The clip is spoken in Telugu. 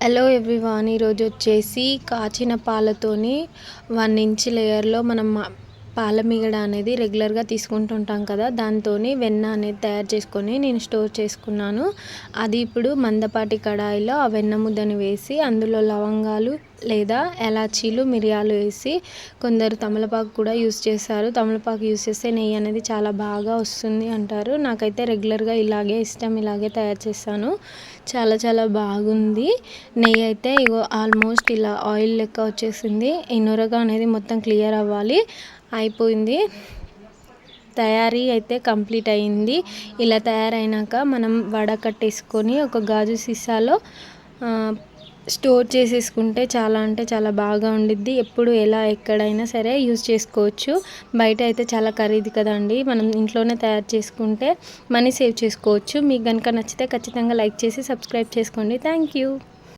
హలో ఎవ్రీవాన్, ఈరోజు వచ్చేసి కాచిన పాలతోని 1 ఇంచ్ లేయర్లో మనం పాలమీగడ అనేది రెగ్యులర్గా తీసుకుంటుంటాం కదా, దాంతోని వెన్న అనేది తయారు చేసుకొని నేను స్టోర్ చేసుకున్నాను. అది ఇప్పుడు మందపాటి కడాయిలో ఆ వెన్న ముద్దని వేసి అందులో లవంగాలు లేదా ఎలాచీలు మిరియాలు వేసి, కొందరు తమలపాకు కూడా యూస్ చేస్తారు. తమలపాకు యూస్ చేస్తే నెయ్యి అనేది చాలా బాగా వస్తుంది అంటారు. నాకైతే రెగ్యులర్గా ఇలాగే ఇష్టం, ఇలాగే తయారు చేస్తాను. చాలా చాలా బాగుంది. నెయ్యి అయితే ఇగో ఆల్మోస్ట్ ఇలా ఆయిల్ లెక్క వచ్చేసింది. ఈ నొరగ అనేది మొత్తం క్లియర్ అవ్వాలి. అయిపోయింది, తయారీ అయితే కంప్లీట్ అయింది. ఇలా తయారైనాక మనం వడకట్టేసుకొని ఒక గాజు సీసాలో స్టోర్ చేసేసుకుంటే చాలా అంటే చాలా బాగా ఉండిద్ది. ఎప్పుడు ఎలా ఎక్కడైనా సరే యూజ్ చేసుకోవచ్చు. బయట అయితే చాలా ఖరీదు కదండి, మనం ఇంట్లోనే తయారు చేసుకుంటే మనీ సేవ్ చేసుకోవచ్చు. మీకు కనుక నచ్చితే ఖచ్చితంగా లైక్ చేసి సబ్స్క్రైబ్ చేసుకోండి. Thank you.